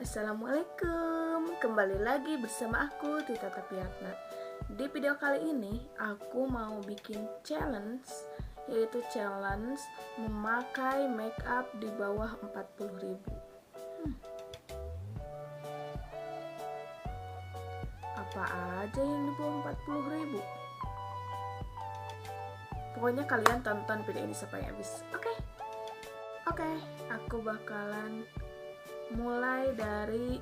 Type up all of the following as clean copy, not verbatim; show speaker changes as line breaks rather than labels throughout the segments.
Assalamualaikum, kembali lagi bersama aku Tita Tapiatna. Di video kali ini aku mau bikin challenge, yaitu challenge memakai make up di bawah 40.000. Apa aja yang di bawah 40.000? Pokoknya kalian tonton video ini sampai habis. Oke, aku bakalan mulai dari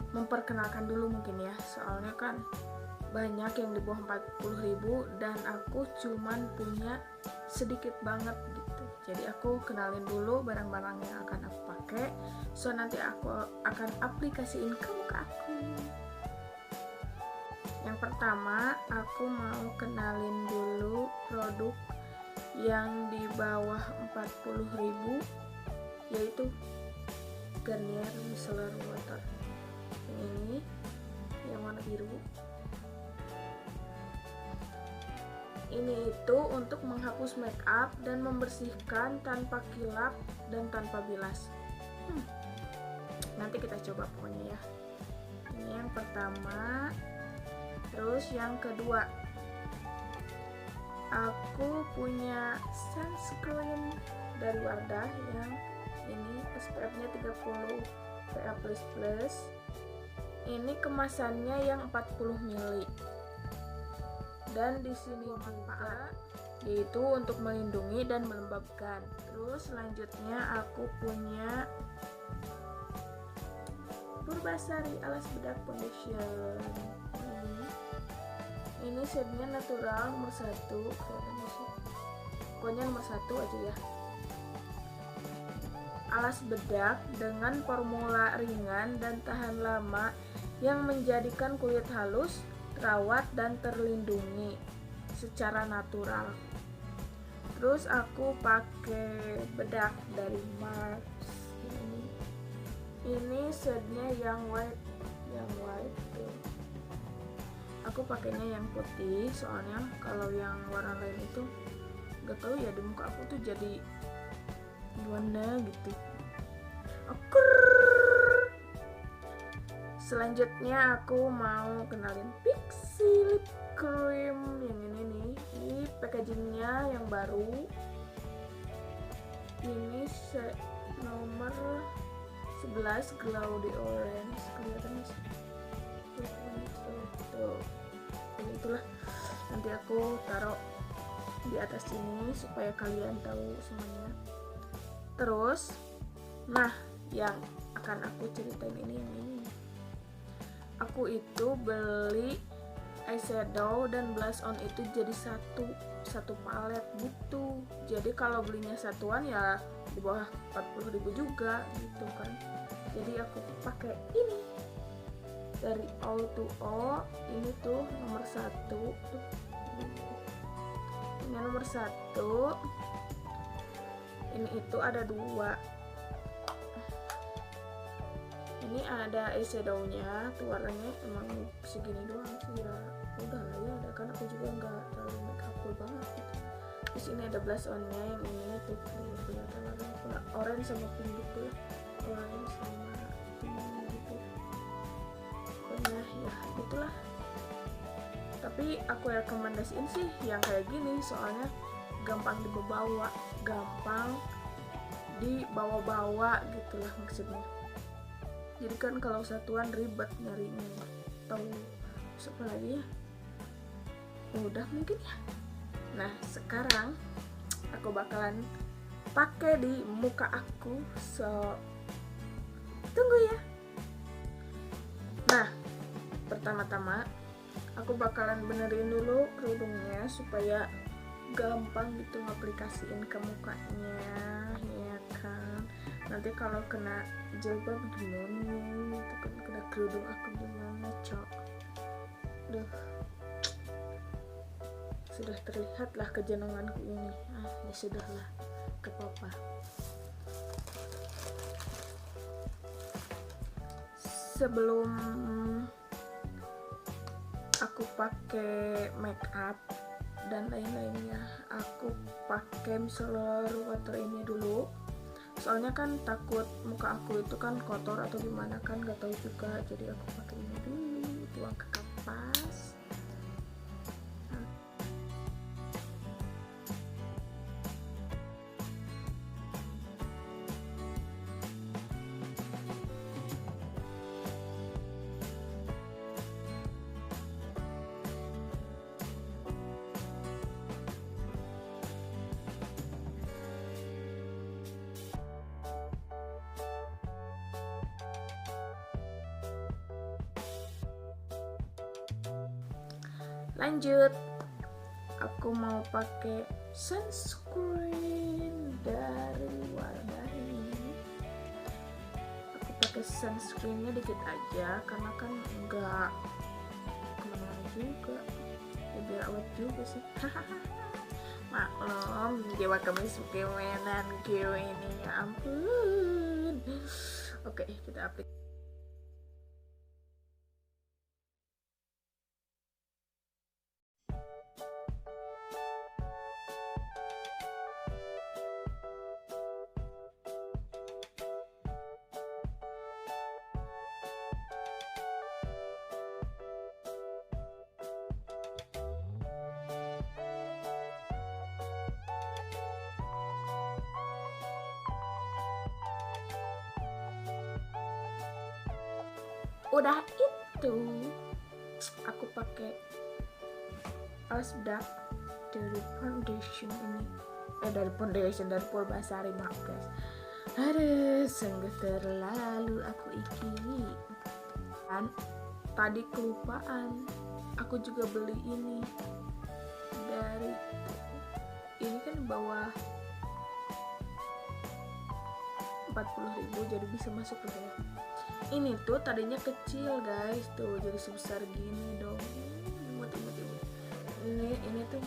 memperkenalkan dulu mungkin ya, soalnya kan banyak yang di bawah 40.000 dan aku cuman punya sedikit banget gitu. Jadi aku kenalin dulu barang-barang yang akan aku pakai, so nanti aku akan aplikasiin ke muka aku. Yang pertama aku mau kenalin dulu produk yang di bawah 40.000, yaitu Garnier Micellar Water. Ini yang warna biru. Ini itu untuk menghapus make up dan membersihkan tanpa kilap dan tanpa bilas. Nanti kita coba pokoknya ya. Ini yang pertama. Terus yang kedua, aku punya sunscreen dari Wardah yang ini SPF-nya 30 PA++. Ini kemasannya yang 40 ml. Dan di sini manfaat yaitu untuk melindungi dan melembabkan. Terus selanjutnya aku punya Purbasari Alas Bedak Foundation. Ini shade-nya natural nomor 1. Pokoknya nomor 1 aja ya. Alas bedak dengan formula ringan dan tahan lama yang menjadikan kulit halus, terawat dan terlindungi secara natural. Terus aku pakai bedak dari Mars. Ini shade-nya yang white tuh. Aku pakainya yang putih, soalnya kalau yang warna lain itu gak tahu ya, di muka aku tuh jadi gimana gitu. Selanjutnya aku mau kenalin Pixi Lip Cream yang ini nih. Ini packagingnya yang baru. Ini nomor 11 Glow the Orange. Kelihatan sih. Tuh. Ini itulah. Nanti aku taruh di atas sini supaya kalian tahu semuanya. Terus, nah yang akan aku ceritain ini yang ini. Aku itu beli eyeshadow dan blush on itu jadi satu palet gitu. Jadi kalau belinya satuan ya di bawah 40.000 juga gitu kan. Jadi aku pakai ini dari All to All. Ini tuh nomor 1 tuh. Ini nomor 1. Ini itu ada 2. Ini ada eyeshadownya tuh, warnanya emang segini doang sih ya. Udah lah ya, kan aku juga nggak terlalu make up banget gitu. Terus ini ada blush onnya yang ini tuh kelihatan warna orange sama pink gitu, orange sama pink gitu. Pokoknya ya itulah. Tapi aku rekomendasiin sih yang kayak gini, soalnya gampang dibawa, gampang dibawa-bawa gitulah maksudnya. Jadi kan kalau satuan ribet nyarinya, tahu apa lagi ya, udah mungkin ya. Nah sekarang aku bakalan pakai di muka aku, so tunggu ya. Nah pertama-tama aku bakalan benerin dulu kerudungnya supaya gampang gitu ngaplikasiin ke mukanya ya kan. Nanti kalau kena jilbab gimana gitu kan, kena kerudung aku gimana cok. Duh, sudah terlihat lah kejenonganku ini. Ya sudahlah, gak apa-apa. Sebelum aku pakai make up dan lain-lainnya, aku pakai micellar water ini dulu soalnya kan takut muka aku itu kan kotor atau gimana kan, gak tahu juga, jadi aku pakai ini dulu, tuang ke kapas. Lanjut, aku mau pakai sunscreen dari Wardah ini. Aku pakai sunscreennya dikit aja karena kan enggak kemana-mana juga, ya biar awet juga sih. Maklum, jiwa kemiskinan gue ini, ya ampun. Oke, kita aplikasi. Udah itu aku pakai alas bedak dari foundation ini, dari Purbasari, maaf guys. Aduh, sungguh terlalu aku iki. Dan tadi kelupaan, aku juga beli ini dari ini kan bawah 40.000, jadi bisa masuk ke bawah. Ini tuh tadinya kecil guys, tuh jadi sebesar gini dong. Imut. Ini tuh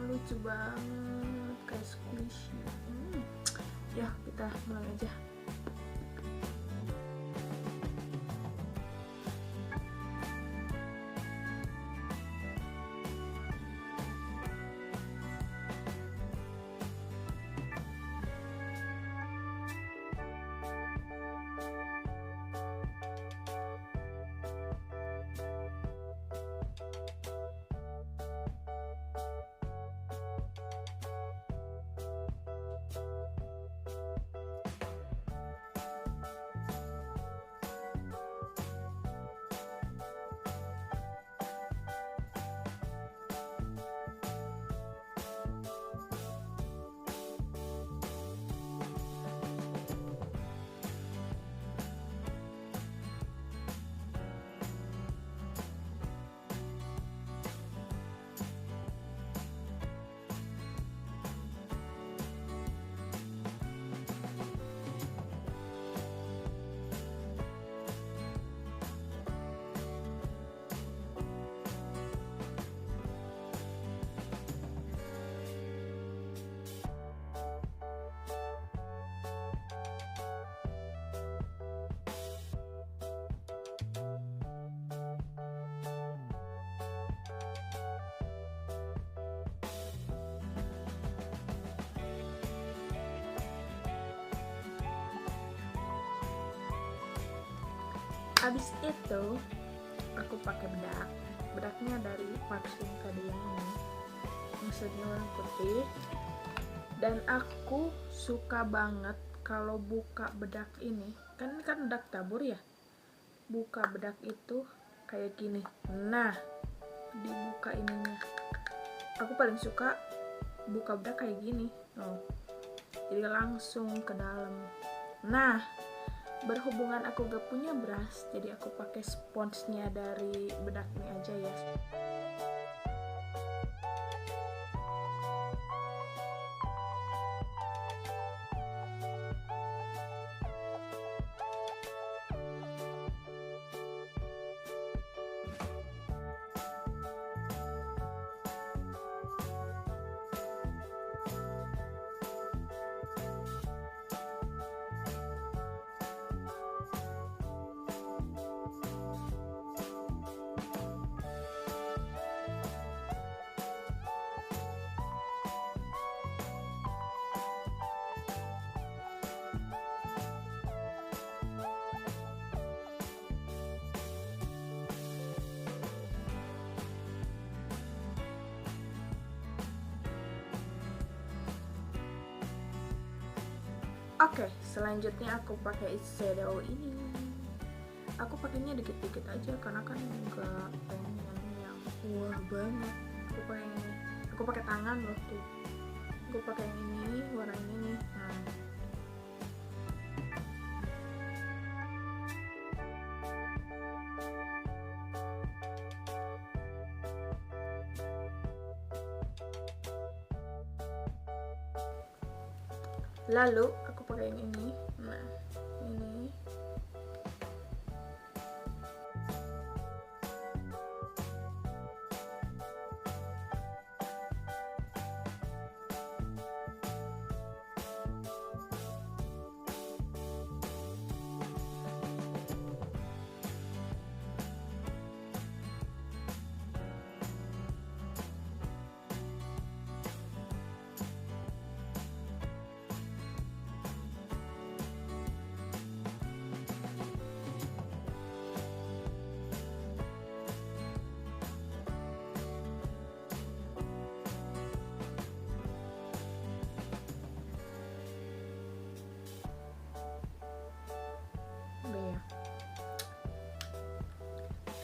lucu banget, kayak squishy. Ya, kita mulai aja. Habis itu aku pakai bedaknya dari Parfum tadi yang ini, maksudnya warna putih. Dan aku suka banget kalau buka bedak ini, kan bedak tabur ya, buka bedak itu kayak gini. Nah, dibuka ininya, aku paling suka buka bedak kayak gini. Jadi langsung ke dalam. Nah, berhubungan aku gak punya brush, jadi aku pakai sponsnya dari bedak ini aja ya. Oke, selanjutnya aku pakai shadow ini. Aku pakainya dikit-dikit aja karena kan enggak pengen yang wah banget. Aku pakai tangan loh tuh. Aku pakai yang ini, warna ini nih. Lalu aku pakai yang ini. Nah, ini.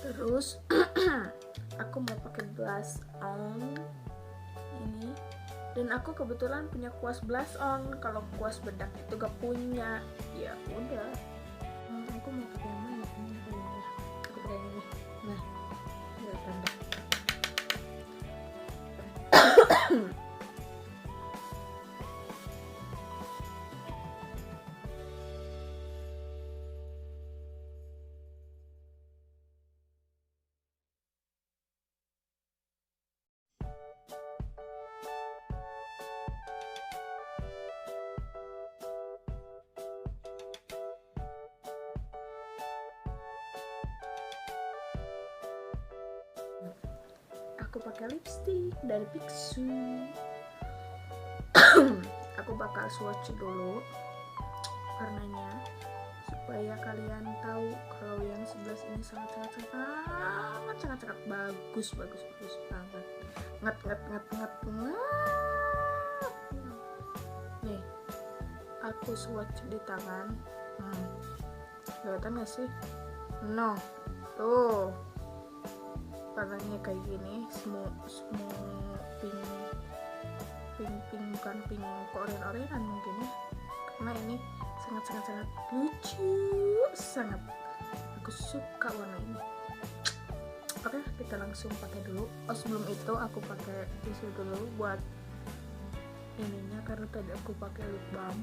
Terus aku mau pakai blush on ini, dan aku kebetulan punya kuas blush on. Kalau kuas bedak itu gak punya, ya udah. Aku mau pakai yang mana? Aku pakai yang ini. Nah, ya tambah. Aku pakai lipstick dari Pixu. Aku bakal swatch dulu warnanya supaya kalian tahu kalau yang 11 ini sangat bagus banget. Nget. Nih, aku swatch di tangan. Kelihatan gak sih? No, tuh warnanya kayak gini, semua pink bukan pink oren-orenan mungkin ya, karena ini sangat lucu, sangat aku suka warna ini. Oke, kita langsung pakai dulu. Sebelum itu aku pakai tisu dulu buat ininya karena tadi aku pakai lip balm.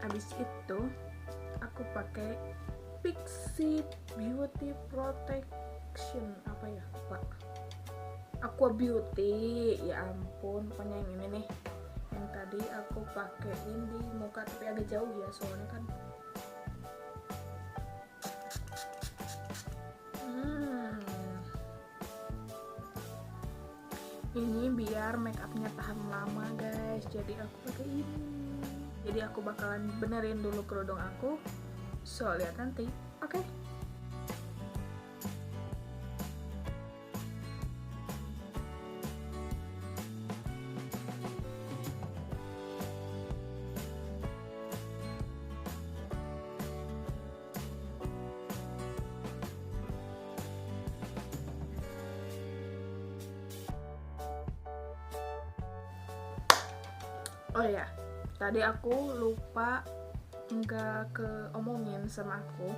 Habis itu aku pakai Pixi Beauty Protection apa ya Pak, Aqua Beauty, ya ampun, pokoknya yang ini nih. Yang tadi aku pakein di muka tapi agak jauh ya soalnya kan ini biar make upnya tahan lama guys, jadi aku pakai ini. Jadi aku bakalan benerin dulu kerudung aku, so lihat nanti. Oke. Oh ya, tadi aku lupa nggak keomongin sama aku.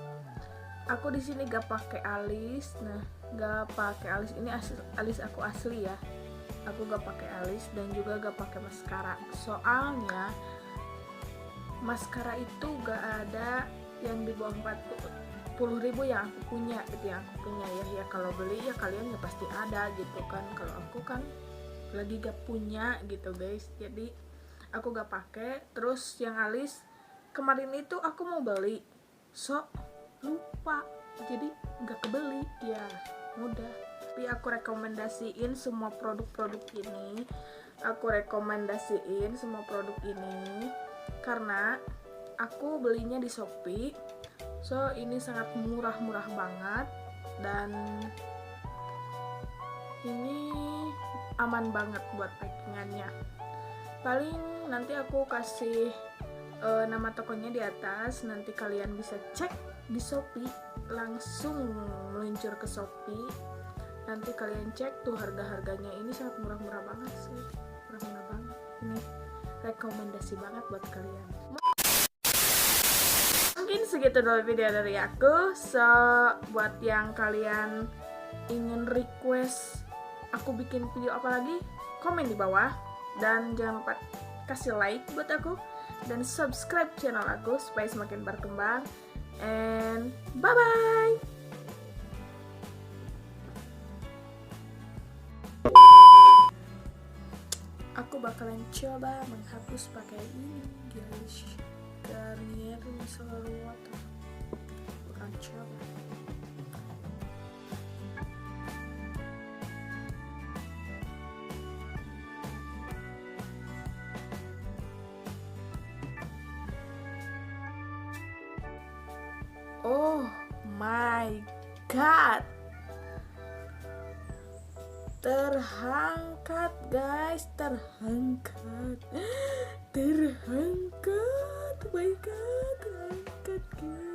Aku di sini gak pakai alis. Nah, gak pakai alis ini alis aku asli ya. Aku gak pakai alis dan juga gak pakai maskara. Soalnya maskara itu gak ada yang di bawah 40.000 yang aku punya gitu, yang aku punya ya. Kalau beli ya kalian ya pasti ada gitu kan. Kalau aku kan lagi gak punya gitu guys. Jadi aku gak pakai. Terus yang alis kemarin itu aku mau beli, so lupa jadi nggak kebeli ya, mudah. Tapi aku rekomendasiin semua produk-produk ini, karena aku belinya di Shopee. So ini sangat murah-murah banget dan ini aman banget buat packingannya. Paling nanti aku kasih nama tokonya di atas, nanti kalian bisa cek di Shopee, langsung meluncur ke Shopee, nanti kalian cek tuh harga-harganya. Ini sangat murah-murah banget sih, murah-murah banget. Ini rekomendasi banget buat kalian. Mungkin segitu dulu video dari aku. So buat yang kalian ingin request aku bikin video apa lagi, komen di bawah, dan jangan lupa kasih like buat aku dan subscribe channel aku supaya semakin berkembang. And bye bye. Aku bakalan coba menghapus pakai ini guys, Garnier Micellar Water. Bukan coba. Oh my god, terangkat guys, terangkat, oh my god, terangkat guys.